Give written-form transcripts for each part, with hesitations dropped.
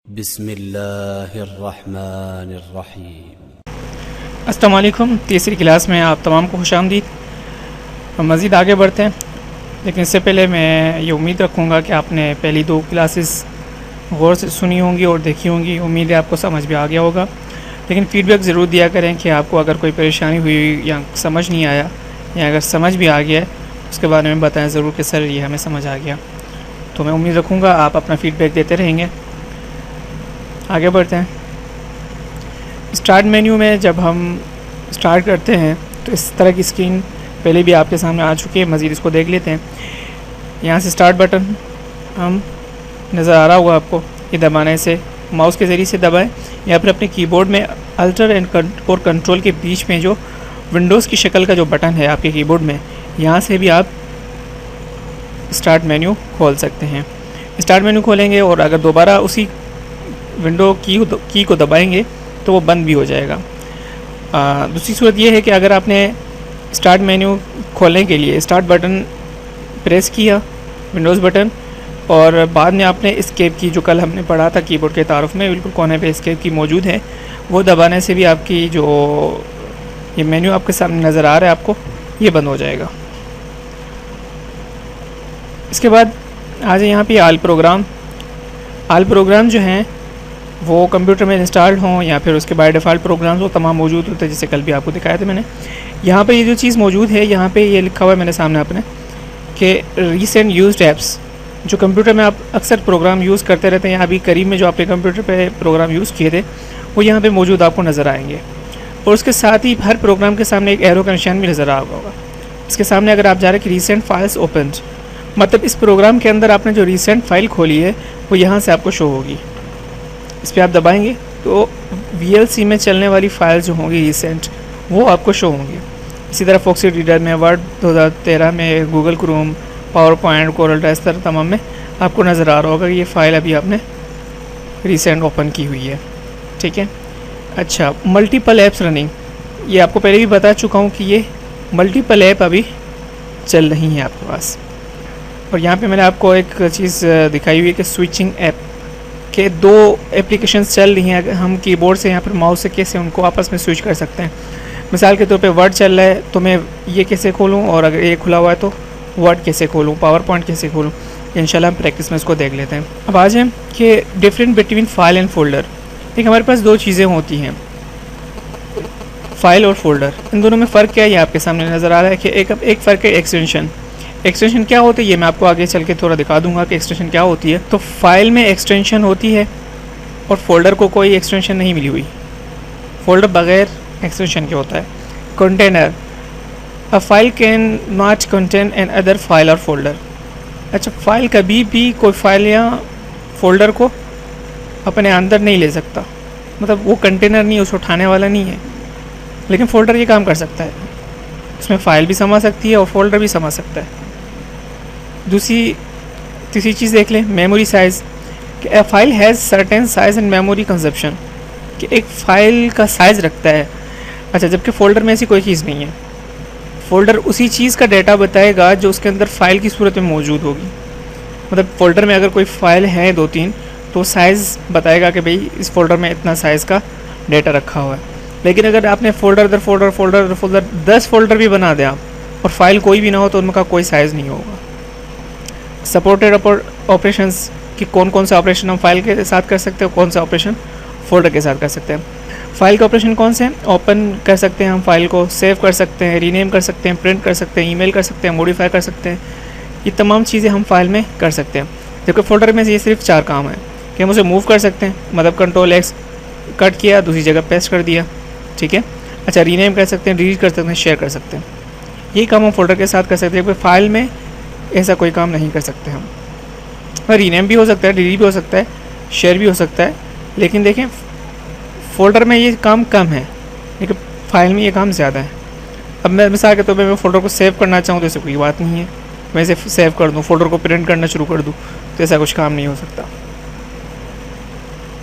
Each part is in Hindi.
बिस्मिल्लाहिर्रहमानिर्रहीम। अस्सलाम वालेकुम। तीसरी क्लास में आप तमाम को खुशामदीद। हम मज़ीद आगे बढ़ते हैं, लेकिन इससे पहले मैं ये उम्मीद रखूँगा कि आपने पहली दो क्लासेस गौर से सुनी होंगी और देखी होंगी। उम्मीद है आपको समझ भी आ गया होगा, लेकिन फ़ीडबैक ज़रूर दिया करें कि आपको अगर कोई परेशानी हुई या समझ नहीं आया, या अगर समझ भी आ गया है उसके बारे में बताएं ज़रूर कि सर ये हमें समझ आ गया। तो मैं उम्मीद रखूँगा आप अपना फ़ीडबैक देते रहेंगे। आगे बढ़ते हैं। स्टार्ट मेन्यू में जब हम स्टार्ट करते हैं तो इस तरह की स्क्रीन पहले भी आपके सामने आ चुकी है। मज़ीद इसको देख लेते हैं। यहाँ से स्टार्ट बटन हम नज़र आ रहा होगा आपको, ये दबाने से माउस के ज़रिए से दबाएं या फिर अपने कीबोर्ड में अल्टर एंड और कंट्रोल के बीच में जो विंडोज़ की शक्ल का जो बटन है आपके कीबोर्ड में, यहाँ से भी आप स्टार्ट मेन्यू खोल सकते हैं। स्टार्ट मेन्यू खोलेंगे और अगर दोबारा उसी विंडो की को दबाएंगे तो वो बंद भी हो जाएगा। दूसरी सूरत ये है कि अगर आपने स्टार्ट मेन्यू खोलने के लिए स्टार्ट बटन प्रेस किया, विंडोज़ बटन, और बाद में आपने एस्केप की जो कल हमने पढ़ा था कीबोर्ड के तारुफ में बिल्कुल कोने पे एस्केप की मौजूद है, वो दबाने से भी आपकी जो ये मेन्यू आपके सामने नज़र आ रहा है आपको, ये बंद हो जाएगा। इसके बाद आ जाए यहाँ पे आल प्रोग्राम जो हैं वो कंप्यूटर में इंस्टॉल्ड हों या फिर उसके बाय डिफ़ॉल्ट प्रोग्राम्स वो तमाम मौजूद होते हैं, जैसे कल भी आपको दिखाया था मैंने। यहाँ पे ये जो चीज़ मौजूद है, यहाँ पे ये लिखा हुआ है मेरे सामने अपने कि रीसेंट यूज्ड ऐप्स, जो कंप्यूटर में आप अक्सर प्रोग्राम यूज़ करते रहते हैं या अभी करीब में जो आपने कंप्यूटर पे प्रोग्राम यूज़ किए थे वो यहाँ पे मौजूद आपको नज़र आएंगे। और उसके साथ ही हर प्रोग्राम के सामने एक एरो का निशान भी नज़र आ रहा होगा। इसके सामने अगर आप जा रहे हैं कि रीसेंट फाइल्स ओपन्ड, मतलब इस प्रोग्राम के अंदर आपने जो रीसेंट फ़ाइल खोली है वो यहाँ से आपको शो होगी। इस पर आप दबाएंगे तो VLC में चलने वाली फ़ाइल जो होंगी रीसेंट वो आपको शो होंगी। इसी तरह फॉक्सी रीडर में, वर्ड 2013 में, Google Chrome, power point, Corel Draw, इस तरह तमाम में आपको नज़र आ रहा होगा कि ये फ़ाइल अभी आपने रीसेंट ओपन की हुई है। ठीक है। अच्छा, मल्टीपल ऐप्स रनिंग, ये आपको पहले भी बता चुका हूँ कि ये मल्टीपल ऐप अभी चल रही हैं आपके पास। और यहाँ पे मैंने आपको एक चीज़ दिखाई हुई है कि स्विचिंग ऐप के दो एप्लीकेशंस चल रही हैं। अगर हम कीबोर्ड से यहाँ पर माउस से कैसे उनको आपस में स्विच कर सकते हैं। मिसाल के तौर पे वर्ड चल रहा है तो मैं ये कैसे खोलूँ, और अगर ये खुला हुआ है तो वर्ड कैसे खोलूँ, पावर पॉइंट कैसे खोलूँ, इंशाल्लाह हम प्रैक्टिस में इसको देख लेते हैं। अब आ जाए कि different between file and folder. देखिए हमारे पास दो चीज़ें होती हैं, फ़ाइल और फोल्डर। इन दोनों में फ़र्क क्या है ये आपके सामने नज़र आ रहा है कि एक फ़र्क है एक्सटेंशन। एक्सटेंशन क्या होती है ये मैं आपको आगे चल के थोड़ा दिखा दूंगा कि एक्सटेंशन क्या होती है। तो फाइल में एक्सटेंशन होती है और फोल्डर को कोई एक्सटेंशन नहीं मिली हुई। फोल्डर बगैर एक्सटेंशन के होता है। Container, a file can not contain an other file और फोल्डर। अच्छा, फाइल कभी भी कोई फाइल या फोल्डर को अपने अंदर नहीं ले सकता, मतलब वो कंटेनर नहीं है, उसको उठाने वाला नहीं है। लेकिन फोल्डर ये काम कर सकता है, उसमें फ़ाइल भी समा सकती है और फोल्डर भी समा सकता है। तीसरी चीज़ देख लें, मेमोरी साइज़। कि a file has certain size and memory consumption, कि एक फ़ाइल का साइज़ रखता है। अच्छा, जबकि फ़ोल्डर में ऐसी कोई चीज़ नहीं है। फ़ोल्डर उसी चीज़ का डाटा बताएगा जो उसके अंदर फ़ाइल की सूरत में मौजूद होगी। मतलब फ़ोल्डर में अगर कोई फ़ाइल है 2-3 तो साइज़ बताएगा कि भाई इस फ़ोल्डर में इतना साइज़ का डाटा रखा हुआ है। लेकिन अगर आपने फ़ोल्डर दर फोल्डर 10 फ़ोल्डर भी बना दें आप और फाइल कोई भी ना हो तो उनका कोई साइज़ नहीं होगा। सपोर्टेड ऑपरेशंस, कि कौन कौन सा ऑपरेशन हम फाइल के साथ कर सकते हैं, कौन सा ऑपरेशन फोल्डर के साथ कर सकते हैं। फाइल के ऑपरेशन कौन से हैं? ओपन कर सकते हैं हम फाइल को, सेव कर सकते हैं, रीनेम कर सकते हैं, प्रिंट कर सकते हैं, ईमेल कर सकते हैं, मॉडिफाई कर सकते हैं। ये तमाम चीज़ें हम फाइल में कर सकते हैं। जबकि फोल्डर में ये सिर्फ 4 काम है कि हम उसे मूव कर सकते हैं, मतलब Ctrl+X कट किया, दूसरी जगह पेस्ट कर दिया। ठीक है। अच्छा, रीनेम कर सकते हैं, डिलीट कर सकते हैं, शेयर कर सकते हैं। यही काम हम फोल्डर के साथ कर सकते हैं। फाइल में ऐसा कोई काम नहीं कर सकते हम। रीनेम भी हो सकता है, डिलीट भी हो सकता है, शेयर भी हो सकता है, लेकिन देखें फ़ोल्डर में ये काम कम है, लेकिन फ़ाइल में ये काम ज़्यादा है। अब मैं मिसाल के तौर पे मैं फ़ोल्डर को सेव करना चाहूँ तो ऐसे कोई बात नहीं है, मैं इसे सेव कर दूँ, फ़ोल्डर को प्रिंट करना शुरू कर दूँ तो ऐसा कुछ काम नहीं हो सकता।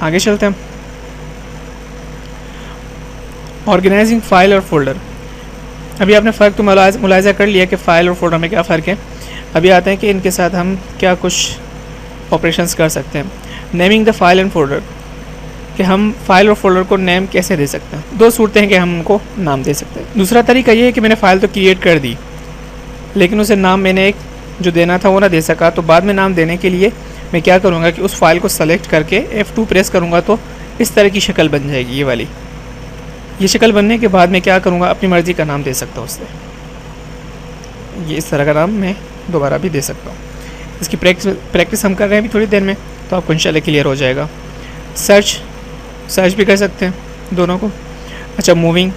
आगे चलते हैं। ऑर्गेनाइजिंग फ़ाइल और फोल्डर। अभी आपने फ़र्क तो मुलाहिज़ा कर लिया कि फ़ाइल और फोल्डर में क्या फ़र्क है। अभी आते हैं कि इनके साथ हम क्या कुछ ऑपरेशंस कर सकते हैं। Naming the file and folder, कि हम फाइल और फोल्डर को नेम कैसे दे सकते हैं। दो सूरतें हैं कि हम उनको नाम दे सकते हैं। दूसरा तरीका ये है कि मैंने फ़ाइल तो क्रिएट कर दी, लेकिन उसे नाम मैंने एक जो देना था वो ना दे सका, तो बाद में नाम देने के लिए मैं क्या करूँगा कि उस फाइल को सेलेक्ट करके F2 प्रेस करूँगा तो इस तरह की शक्ल बन जाएगी, ये वाली। ये शक्ल बनने के बाद मैं क्या करूँगा, अपनी मर्ज़ी का नाम दे सकता हूँ उससे। ये इस तरह का नाम मैं दोबारा भी दे सकता हूँ। इसकी प्रैक्टिस हम कर रहे हैं अभी थोड़ी देर में, तो आपको इंशाल्लाह क्लियर हो जाएगा। सर्च भी कर सकते हैं दोनों को। अच्छा, मूविंग,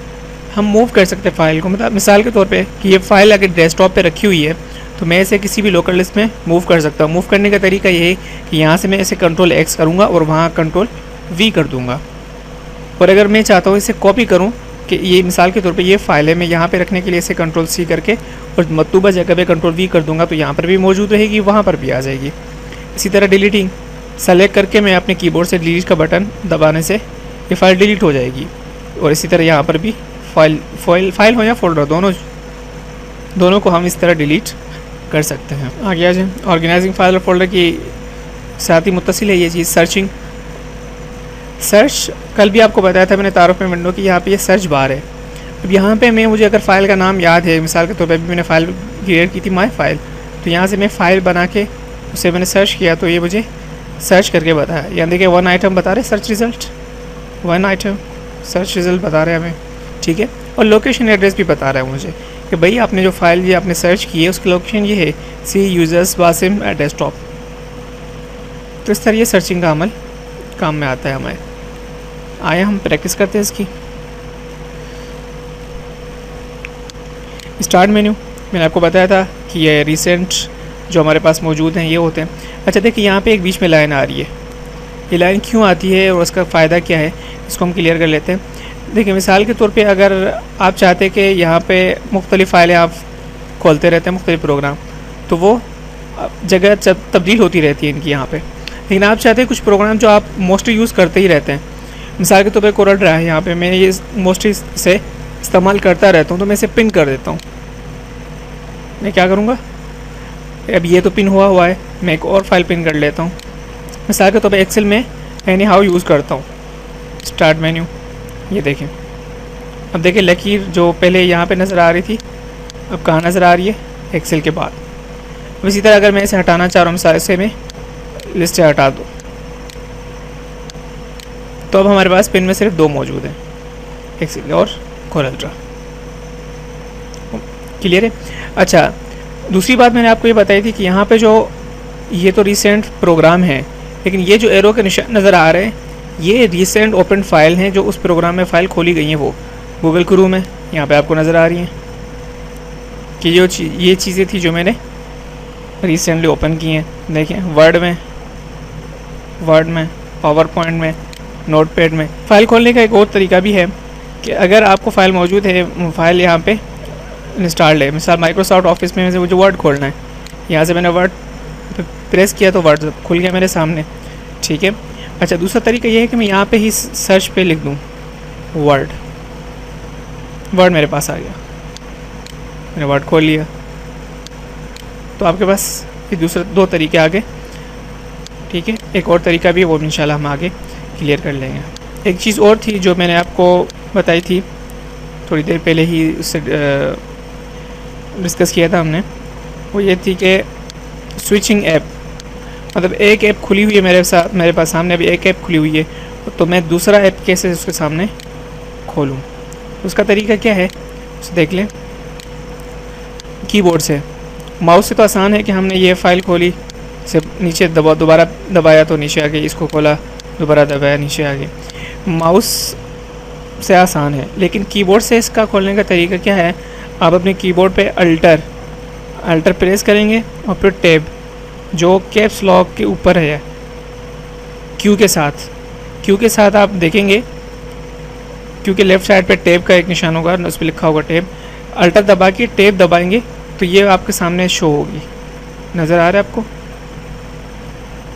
हम मूव कर सकते हैं फ़ाइल को। मतलब मिसाल के तौर पे कि ये फ़ाइल अगर डेस्कटॉप पे रखी हुई है तो मैं इसे किसी भी लोकल लिस्ट में मूव कर सकता हूँ। मूव करने का तरीका ये है कि यहाँ से मैं इसे कंट्रोल X करूँगा और वहाँ कंट्रोल V कर दूँगा। और अगर मैं चाहता हूँ इसे कॉपी करूँ कि ये मिसाल के तौर पे ये फ़ाइल है, मैं यहाँ पे रखने के लिए इसे कंट्रोल C करके और मतलूबा जगह पे कंट्रोल V कर दूँगा, तो यहाँ पर भी मौजूद रहेगी, वहाँ पर भी आ जाएगी। इसी तरह डिलीटिंग, सेलेक्ट करके मैं अपने कीबोर्ड से डिलीट का बटन दबाने से ये फ़ाइल डिलीट हो जाएगी। और इसी तरह यहाँ पर भी फाइल हो या फोल्डर, दोनों को हम इस तरह डिलीट कर सकते हैं। आगे आ जाए, ऑर्गेनाइजिंग फाइल और फोल्डर की साथ ही मुत्तसिल है ये चीज़ सर्चिंग। सर्च कल भी आपको बताया था मैंने तारुफ में विंडो की, यहाँ पे ये सर्च बार है। अब यहाँ पे मुझे अगर फ़ाइल का नाम याद है, मिसाल के तौर पे मैंने फ़ाइल क्रिएट की थी माई फाइल, तो यहाँ से मैं फ़ाइल बना के उसे मैंने सर्च किया तो ये मुझे सर्च करके बताया। यहाँ देखिए 1 आइटम बता रहे search result, 1 item search result बता रहे हैं हमें, ठीक है। और लोकेशन एड्रेस भी बता रहा है मुझे कि भाई आपने जो फाइल ये आपने सर्च की है उसकी लोकेशन ये है सी यूज़र्स वासिम डेस्कटॉप। तो इस तरह ये सर्चिंग का अमल काम में आता है हमारे। आए हम प्रैक्टिस करते हैं इसकी। स्टार्ट मेन्यू मैंने आपको बताया था कि ये रिसेंट जो हमारे पास मौजूद हैं ये होते हैं। अच्छा देखिए यहाँ पे एक बीच में लाइन आ रही है, ये लाइन क्यों आती है और उसका फ़ायदा क्या है, इसको हम क्लियर कर लेते हैं। देखिए मिसाल के तौर पे अगर आप चाहते कि यहाँ पे मुख्तलिफ़ फ़ाइलें आप खोलते रहते हैं, मुख्तलिफ़ प्रोग्राम, तो वो जगह तब्दील होती रहती है इनकी यहाँ पे। लेकिन आप चाहते हैं कुछ प्रोग्राम जो आप मोस्टली यूज़ करते ही रहते हैं, मिसाल के तौर पे कोरल ड्रा है, यहाँ पे मैं ये मोस्टली से इस्तेमाल करता रहता हूँ, तो मैं इसे पिन कर देता हूँ। मैं क्या करूँगा, अब ये तो पिन हुआ है, मैं एक और फाइल पिन कर लेता हूँ। मिसाल के तौर पे एक्सेल में एनी हाउ यूज़ करता हूँ। स्टार्ट मेन्यू, ये देखें, अब देखें लकीर जो पहले यहाँ पे नज़र आ रही थी अब कहाँ नज़र आ रही है, एक्सेल के बाद। अब इसी तरह अगर मैं इसे हटाना चाह रहा हूँ, मिसाल से मैं लिस्ट से हटा दूँ, तो अब हमारे पास पिन में सिर्फ 2 मौजूद हैं, एक्सेल और कोरल ड्रा। क्लियर है। अच्छा दूसरी बात मैंने आपको ये बताई थी कि यहाँ पे जो ये तो रिसेंट प्रोग्राम है, लेकिन ये जो एरो के निशान नज़र आ रहे हैं ये रिसेंट ओपन फाइल हैं जो उस प्रोग्राम में फ़ाइल खोली गई हैं, वो गूगल क्रोम में यहाँ पे आपको नज़र आ रही हैं कि ये चीज़ें थी जो मैंने रिसेंटली ओपन की हैं। देखें वर्ड में, पावर पॉइंट में, नोटपैड में। फ़ाइल खोलने का एक और तरीका भी है कि अगर आपको फ़ाइल मौजूद है, फ़ाइल यहाँ पे इंस्टॉल्ड है, मिसाल माइक्रोसॉफ्ट ऑफिस में मुझे वर्ड खोलना है, यहाँ से मैंने वर्ड प्रेस किया तो वर्ड खुल गया मेरे सामने, ठीक है। अच्छा दूसरा तरीका ये है कि मैं यहाँ पे ही सर्च पे लिख दूँ वर्ड मेरे पास आ गया, मैंने वर्ड खोल लिया। तो आपके पास ये दूसरे 2 तरीके आ गए, ठीक है। एक और तरीका भी है, वो इंशाल्लाह हम आगे क्लियर कर लेंगे। एक चीज़ और थी जो मैंने आपको बताई थी थोड़ी देर पहले ही, उससे डिस्कस किया था हमने, वो ये थी कि स्विचिंग ऐप, मतलब एक ऐप खुली हुई है मेरे पास सामने, अभी एक ऐप खुली हुई है, तो मैं दूसरा ऐप कैसे उसके सामने खोलूँ, उसका तरीका क्या है उसे देख लें। कीबोर्ड से, माउस से तो आसान है कि हमने ये फ़ाइल खोली, से नीचे दोबारा दबाया तो नीचे आ गई, इसको खोला दोबारा दबाया नीचे आ गई। माउस से आसान है, लेकिन कीबोर्ड से इसका खोलने का तरीका क्या है, आप अपने कीबोर्ड पे अल्टर प्रेस करेंगे और फिर टैब जो कैप्स लॉक के ऊपर है क्यू के साथ आप देखेंगे, क्योंकि लेफ़्ट साइड पे टैब का एक निशान होगा, उस पर लिखा होगा टैब, अल्टर दबा के टैब दबाएंगे तो ये आपके सामने शो होगी, नज़र आ रहा है आपको।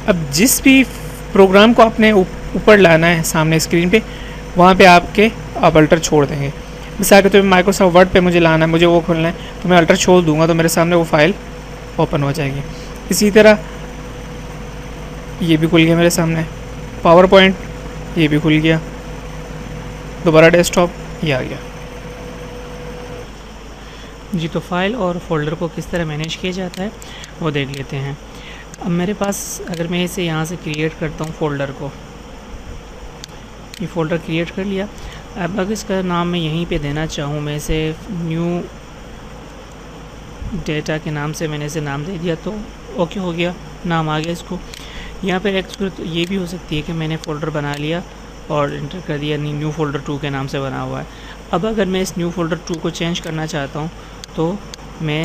अब जिस भी प्रोग्राम को आपने ऊपर लाना है सामने स्क्रीन पे, वहाँ पे आप अल्टर छोड़ देंगे। मिसाल के तौर पे माइक्रोसॉफ्ट वर्ड पे मुझे लाना है, मुझे वो खोलना है, तो मैं अल्टर छोड़ दूंगा तो मेरे सामने वो फाइल ओपन हो जाएगी। इसी तरह ये भी खुल गया मेरे सामने। पावर पॉइंट, ये भी खुल गया। दोबारा डेस्कटॉप, ये आ गया जी। तो फाइल और फोल्डर को किस तरह मैनेज किया जाता है वो देख लेते हैं। अब मेरे पास, अगर मैं इसे यहाँ से क्रिएट करता हूँ फोल्डर को, ये फ़ोल्डर क्रिएट कर लिया। अब अगर इसका नाम मैं यहीं पे देना चाहूँ, मैं इसे न्यू डेटा के नाम से मैंने इसे नाम दे दिया तो ओके हो गया, नाम आ गया इसको। यहाँ पर एक सूरत ये भी हो सकती है कि मैंने फ़ोल्डर बना लिया और इंटर कर दिया न्यू फ़ोल्डर 2 के नाम से बना हुआ है। अब अगर मैं इस न्यू फ़ोल्डर 2 को चेंज करना चाहता हूँ तो मैं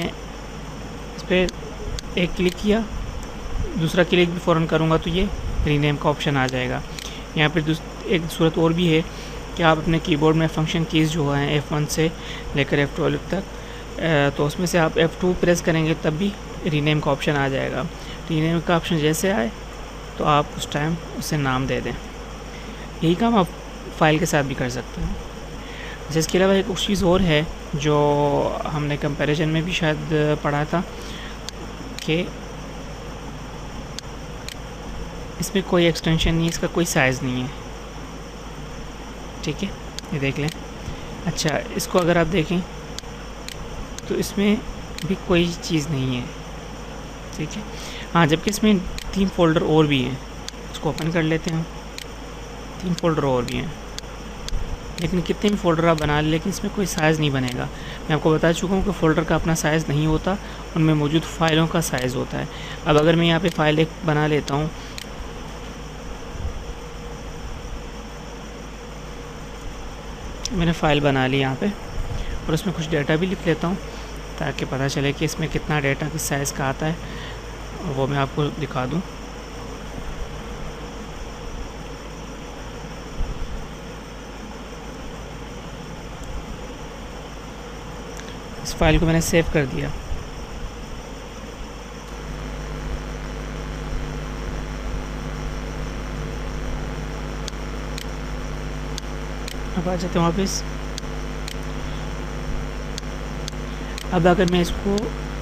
इस पर एक क्लिक किया, दूसरा क्लिक भी फ़ौरन करूँगा तो ये रीनेम का ऑप्शन आ जाएगा। यहाँ पर एक सूरत और भी है कि आप अपने कीबोर्ड में फंक्शन कीज़ जो हैं F1 से लेकर F12 तक, तो उसमें से आप F2 प्रेस करेंगे तब भी रीनेम का ऑप्शन आ जाएगा। रीनेम का ऑप्शन जैसे आए तो आप उस टाइम उसे नाम दे दें। यही काम आप फाइल के साथ भी कर सकते हैं। जिसके अलावा एक उस चीज़ और है जो हमने कंपैरिजन में भी शायद पढ़ा था कि इसमें कोई एक्सटेंशन नहीं है, इसका कोई साइज़ नहीं है। ठीक है, ये देख लें। अच्छा, इसको अगर आप देखें तो इसमें भी कोई चीज़ नहीं है। ठीक है, हाँ, जबकि इसमें 3 फ़ोल्डर और भी हैं। इसको ओपन कर लेते हैं। 3 फ़ोल्डर और भी हैं, लेकिन कितने भी फ़ोल्डर आप बना लें, लेकिन इसमें कोई साइज़ नहीं बनेगा। मैं आपको बता चुका हूँ कि फ़ोल्डर का अपना साइज़ नहीं होता, उनमें मौजूद फ़ाइलों का साइज़ होता है। अब अगर मैं यहाँ पे फ़ाइल एक बना लेता हूँ, मैंने फ़ाइल बना ली यहाँ पे, और उसमें कुछ डेटा भी लिख लेता हूँ ताकि पता चले कि इसमें कितना डेटा किस साइज़ का आता है, और वो मैं आपको दिखा दूँ। इस फाइल को मैंने सेव कर दिया। अब आ जाते हैं वापस। अब अगर मैं इसको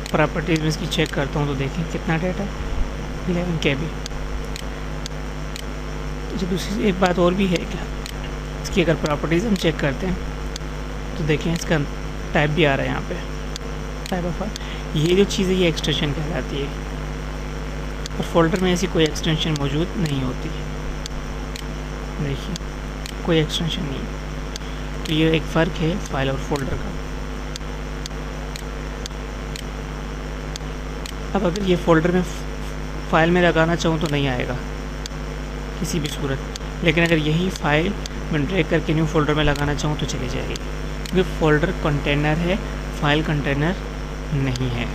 प्रॉपर्टीज़ में इसकी चेक करता हूँ तो देखें कितना डाटा, 11 KB। अच्छा, दूसरी एक बात और भी है क्या, इसकी अगर प्रॉपर्टीज़ हम चेक करते हैं तो देखें इसका टाइप भी आ रहा है यहाँ पे, टाइप ऑफ फाइल। ये जो चीज़ है ये एक्सटेंशन कहलाती है, और फोल्डर में ऐसी कोई एक्सटेंशन मौजूद नहीं होती। देखिए, कोई एक्सटेंशन नहीं। तो ये एक फ़र्क है फाइल और फोल्डर का। अब अगर ये फोल्डर में फ़ाइल में लगाना चाहूँ तो नहीं आएगा किसी भी सूरत, लेकिन अगर यही फ़ाइल मैं ड्रैग करके न्यू फोल्डर में लगाना चाहूँ तो चली जाएगी, क्योंकि फोल्डर कंटेनर है, फाइल कंटेनर नहीं है।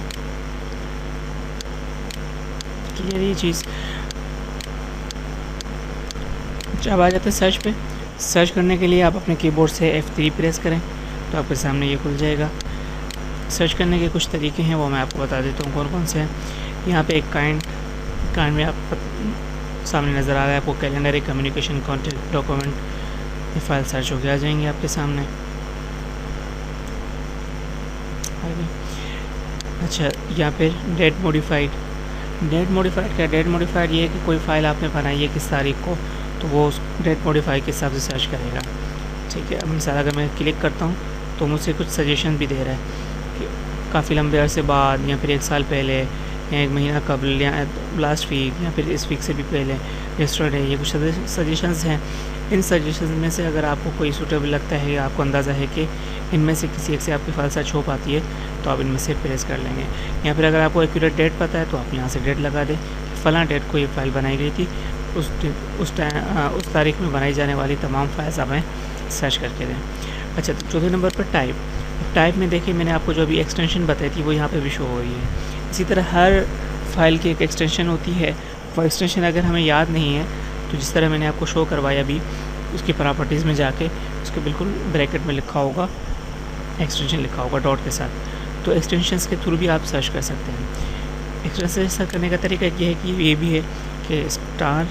क्लियर ये चीज़। अब आ जाते हैं सर्च पे। सर्च करने के लिए आप अपने कीबोर्ड से F3 प्रेस करें तो आपके सामने ये खुल जाएगा। सर्च करने के कुछ तरीके हैं, वो मैं आपको बता देता हूँ कौन कौन से हैं। यहाँ पे एक काइंड में आप सामने नज़र आ रहा है आपको कैलेंडर, कम्युनिकेशन, कॉन्टैक्ट, डॉक्यूमेंट, ये फाइल सर्च होकर आ जाएंगे आपके सामने। अच्छा, यहाँ पे डेट मॉडिफाइड क्या? डेट मॉडिफाइड ये है कि कोई फ़ाइल आपने बनाई है किस तारीख को, तो वो उस डेट मॉडिफाई के हिसाब से सर्च करेगा। ठीक है, अब मिसाल अगर मैं क्लिक करता हूँ तो मुझसे कुछ सजेशन भी दे रहा है कि काफ़ी लंबे अरसे बाद, या फिर 1 साल पहले, या 1 महीना कबल, या लास्ट वीक, या फिर इस वीक से भी पहले, यस्टरडे, ये कुछ सजेशंस हैं। इन सजेशंस में से अगर आपको कोई सूटेबल लगता है, आपको अंदाज़ा है कि इनमें से किसी एक से आपकी फाइल सर्च हो पाती है, तो आप इनमें से प्रेस कर लेंगे। या फिर अगर आपको एक्यूरेट डेट पता है तो आप यहाँ से डेट लगा दें, फ़लाँ डेट को ये फ़ाइल बनाई गई थी, उस तारीख में बनाई जाने वाली तमाम फाइल्स हमें सर्च करके दें। अच्छा, तो चौथे नंबर पर टाइप में देखिए, मैंने आपको जो अभी एक्सटेंशन बताई थी वो यहाँ पे भी शो हो रही है। इसी तरह हर फाइल की एक एक्सटेंशन होती है। वो एक्सटेंशन अगर हमें याद नहीं है तो जिस तरह मैंने आपको शो करवाया अभी, उसकी प्रॉपर्टीज़ में जाके उसके बिल्कुल ब्रैकेट में लिखा होगा, एक्सटेंशन लिखा होगा डॉट के साथ, तो एक्सटेंशंस के थ्रू भी आप सर्च कर सकते हैं। एक्सटेंशन सर्च करने का तरीका ये है कि ये भी है कि $.dox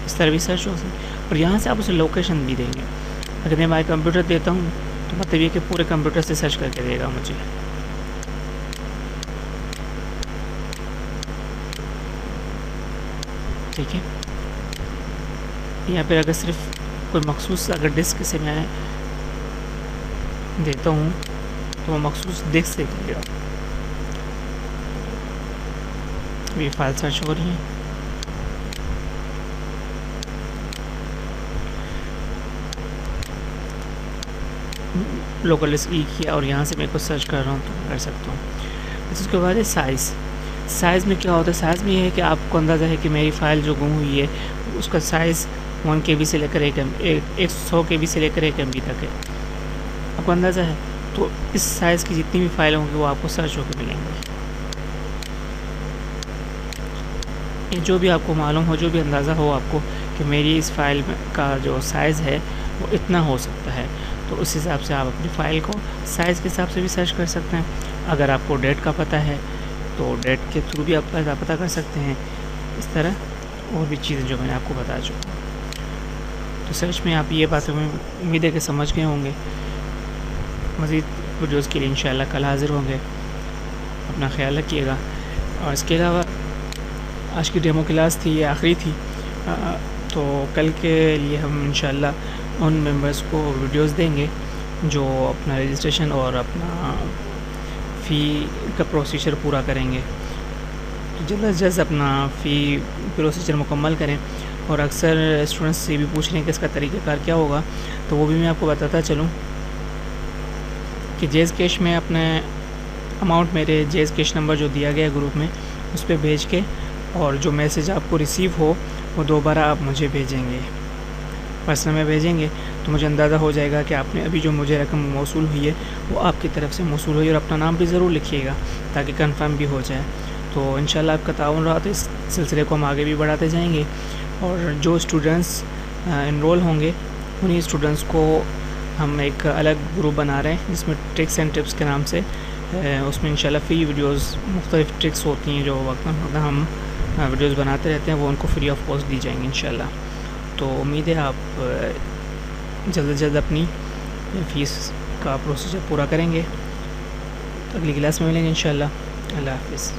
इस तरह भी सर्च हो सकती है, और यहाँ से आप उसे लोकेशन भी देंगे। अगर मैं माई कंप्यूटर देता हूँ तो मतलब ये कि पूरे कंप्यूटर से सर्च करके देगा मुझे। ठीक है। यहाँ पर अगर सिर्फ कोई मखसूस अगर डिस्क से मैं देता हूँ तो वो मखसूस डिस्क से देगा। ये फाइल सर्च हो रही है। लोकल डिस्क ई किया और यहाँ से मैं कुछ सर्च कर रहा हूँ तो कर सकता हूँ। उसके बाद है साइज़ में क्या होता है, साइज़ में ये है कि आपको अंदाज़ा है कि मेरी फ़ाइल जो गुम हुई है उसका साइज़ 1 KB से लेकर 100 KB से लेकर 1 MB तक है, आपको अंदाज़ा है। तो इस साइज़ की जितनी भी फाइल होंगी वो आपको सर्च होकर मिलेंगे। ये जो भी आपको मालूम हो, जो भी अंदाज़ा हो आपको कि मेरी इस फ़ाइल का जो साइज़ है वो इतना हो सकता है, तो उस हिसाब से आप अपनी फ़ाइल को साइज़ के हिसाब से भी सर्च कर सकते हैं। अगर आपको डेट का पता है तो डेट के थ्रू भी आप पता कर सकते हैं। इस तरह और भी चीज़ें जो मैंने आपको बता चुका हूँ। तो सर्च में आप ये बातें उम्मीद है कि समझ गए होंगे। मज़ीद वीडियोज़ के लिए इंशाल्लाह कल हाज़िर होंगे। अपना ख्याल रखिएगा। और इसके अलावा आज की डेमो क्लास थी, ये आखिरी थी, तो कल के लिए हम इंशाल्लाह उन मेंबर्स को वीडियोस देंगे जो अपना रजिस्ट्रेशन और अपना फ़ी का प्रोसीजर पूरा करेंगे। तो जल्द से जल्द अपना फ़ी प्रोसीजर मुकम्मल करें। और अक्सर स्टूडेंट्स से भी पूछ रहे हैं कि इसका तरीक़ाकार क्या होगा, तो वो भी मैं आपको बताता चलूँ कि जेज़ कैश में अपने अमाउंट मेरे जेज़ कैश नंबर जो दिया गया ग्रुप में उस पर भेज के, और जो मैसेज आपको रिसीव हो वो दोबारा आप मुझे भेजेंगे, पर्सनल में भेजेंगे, तो मुझे अंदाज़ा हो जाएगा कि आपने अभी जो मुझे रकम मौसूल हुई है वो आपकी तरफ से मौसूल हुई। और अपना नाम भी ज़रूर लिखिएगा ताकि कंफर्म भी हो जाए। तो इंशाल्लाह आपका ताउन रहा तो इस सिलसिले को हम आगे भी बढ़ाते जाएंगे। और जो स्टूडेंट्स इनरोल होंगे उन्हीं स्टूडेंट्स को हम एक अलग ग्रुप बना रहे हैं जिसमें ट्रिक्स एंड टिप्स के नाम से, उसमें इंशाल्लाह फ्री वीडियोस मुख्तलिफ ट्रिक्स होती हैं जो वक्त हम वीडियोस बनाते रहते हैं, वो उनको फ्री ऑफ कॉस्ट दी जाएंगी इंशाल्लाह। तो उम्मीद है आप जल्द से जल्द अपनी फ़ीस का प्रोसीजर पूरा करेंगे। अगली क्लास में मिलेंगे इंशाल्लाह। अल्लाह हाफ़िज़।